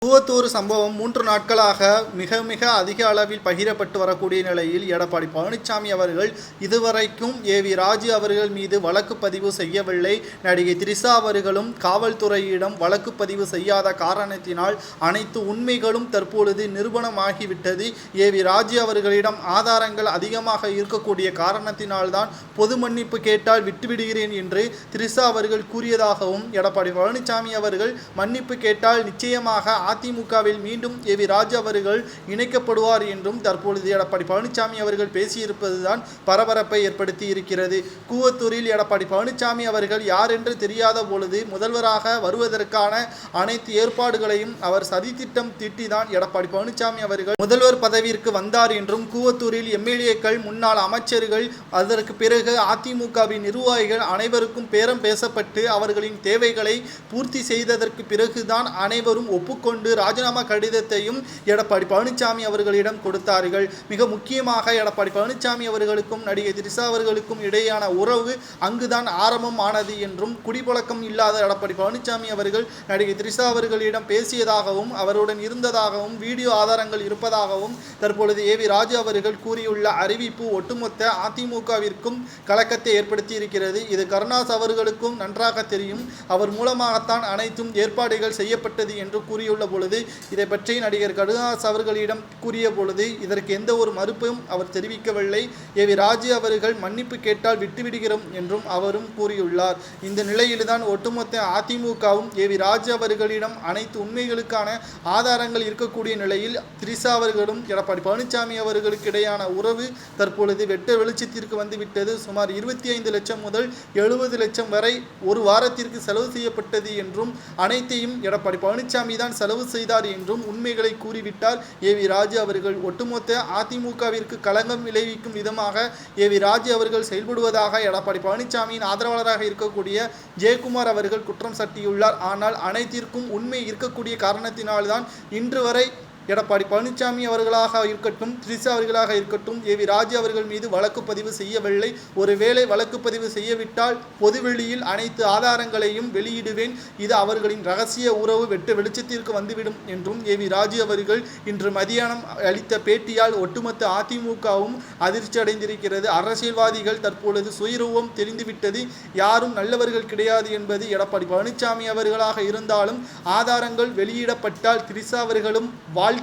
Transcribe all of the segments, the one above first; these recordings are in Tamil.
கூவத்தூர் சம்பவம் 3 நாட்களாக மிக அதிக அளவில் பகிரப்பட்டு வரக்கூடிய நிலையில் எடப்பாடி பழனிசாமி அவர்கள் இதுவரைக்கும் ஏவி ராஜு அவர்கள் மீது வழக்கு பதிவு செய்யவில்லை. நடிகை திரிஷா அவர்களும் காவல்துறையிடம் வழக்கு பதிவு செய்யாத காரணத்தினால் அனைத்து உண்மைகளும் தற்பொழுது நிரூபணமாகிவிட்டது. ஏவி ராஜு அவர்களிடம் ஆதாரங்கள் அதிகமாக இருக்கக்கூடிய காரணத்தினால்தான் பொது மன்னிப்பு கேட்டால் விட்டுவிடுகிறேன் என்று திரிஷா அவர்கள் கூறியதாகவும், எடப்பாடி பழனிசாமி அவர்கள் மன்னிப்பு கேட்டால் நிச்சயமாக அதிமுகவில் மீண்டும் ஏவி ராஜு அவர்கள் இணைக்கப்படுவார் என்றும் தற்பொழுது எடப்பாடி பழனிசாமி அவர்கள் பேசியிருப்பதுதான் பரபரப்பை ஏற்படுத்தி இருக்கிறது. கூவத்தூரில் எடப்பாடி பழனிசாமி அவர்கள் யார் என்று தெரியாத பொழுது முதல்வராக வருவதற்கான அனைத்து ஏற்பாடுகளையும் அவர் சதித்திட்டம் தீட்டிதான் எடப்பாடி பழனிசாமி அவர்கள் முதல்வர் பதவிக்கு வந்தார் என்றும், கூவத்தூரில் எம்எல்ஏக்கள், முன்னாள் அமைச்சர்கள், அதற்கு பிறகு அதிமுகவின் நிர்வாகிகள் அனைவருக்கும் பேரம் பேசப்பட்டு அவர்களின் தேவைகளை பூர்த்தி செய்ததற்கு பிறகுதான் அனைவரும் ஒப்புக்கொண்டு ராஜினாமா கடிதத்தையும் எடப்பாடி பழனிசாமி அவர்களிடம் கொடுத்தார்கள். மிக முக்கியமாக எடப்பாடி பழனிசாமி அவர்களுக்கும் நடிகை திரிஷா அவர்களுக்கும் இடையேயான உறவு அங்குதான் ஆரம்பம் ஆனது என்றும், குடிப்பழக்கம் இல்லாத எடப்பாடி பழனிசாமி அவர்கள் நடிகை திரிஷா அவர்களிடம் பேசியதாகவும் அவருடன் இருந்ததாகவும் வீடியோ ஆதாரங்கள் இருப்பதாகவும் தற்பொழுது ஏவி ராஜு அவர்கள் கூறியுள்ள அறிவிப்பு ஒட்டுமொத்த அதிமுகவிற்கும் கலக்கத்தை ஏற்படுத்தி இருக்கிறது. இது கருணாஸ் அவர்களுக்கும் நன்றாக தெரியும். அவர் மூலமாகத்தான் அனைத்தும் ஏற்பாடுகள் செய்யப்பட்டது என்று கூறியுள்ள பொழுது, இதை பற்றி நடிகர் கருணாஸ் அவர்களிடம் கூறிய பொழுது இதற்கு எந்த ஒரு மறுப்பும் அவர் தெரிவிக்கவில்லை. ஏவி ராஜு அவர்கள் மன்னிப்பு கேட்டால் விட்டுவிடுகிறோம் என்றும் அவரும் கூறியுள்ளார். இந்த நிலையில்தான் ஒட்டுமொத்த அதிமுகவும் ஏவி ராஜு அவர்களிடம் அனைத்து உண்மைகளுக்கான ஆதாரங்கள் இருக்கக்கூடிய நிலையில் திரிஷா அவர்களும் எடப்பாடி பழனிசாமி அவர்களுக்கு இடையான உறவு தற்பொழுது வெட்ட வெளிச்சத்திற்கு வந்துவிட்டது. சுமார் 25 லட்சம் முதல் 70 லட்சம் வரை ஒரு வாரத்திற்கு செலவு செய்யப்பட்டது என்றும், அனைத்தையும் எடப்பாடி பழனிசாமி தான் செலவு செய்தார் என்றும் உண்மைகளை கூறிவிட்டார் ஏவி ராஜு அவர்கள். ஒட்டுமொத்த அதிமுகவிற்கு களங்கம் விளைவிக்கும் விதமாக ஏவி ராஜு அவர்கள் செயல்படுவதாக எடப்பாடி பழனிசாமியின் ஆதரவாளராக இருக்கக்கூடிய ஜெயக்குமார் அவர்கள் குற்றம் சாட்டியுள்ளார். ஆனால் அனைத்திற்கும் உண்மை இருக்கக்கூடிய காரணத்தினால்தான் இன்று வரை எடப்பாடி பழனிசாமி அவர்களாக இருக்கட்டும், திரிஷா அவர்களாக இருக்கட்டும், ஏவி ராஜு அவர்கள் மீது வழக்கு பதிவு செய்யவில்லை. ஒருவேளை வழக்கு பதிவு செய்யவிட்டால் பொதுவெளியில் அனைத்து ஆதாரங்களையும் வெளியிடுவேன், இது அவர்களின் ரகசிய உறவு வெட்ட வெளிச்சத்திற்கு வந்துவிடும் என்றும் ஏவி ராஜு அவர்கள் இன்று மதியானம் அளித்த பேட்டியால் ஒட்டுமொத்த அதிமுகவும் அதிர்ச்சி அடைந்திருக்கிறது. அரசியல்வாதிகள் தற்பொழுது சுயரூபம் தெரிந்துவிட்டது. யாரும் நல்லவர்கள் கிடையாது என்பது எடப்பாடி பழனிசாமி அவர்களாக இருந்தாலும், ஆதாரங்கள் வெளியிடப்பட்டால் திரிஷா அவர்களும் வாழ்க்கையும்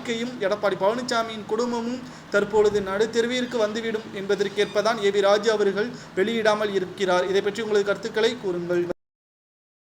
எடப்பாடி பழனிசாமியின் குடும்பமும் தற்பொழுது நடுத்தெருவிற்கு வந்துவிடும் என்பதற்கேற்பதான் ஏவி ராஜு அவர்கள் வெளியிடாமல் இருக்கிறார். இதை பற்றி உங்களது கருத்துக்களை கூறுங்கள்.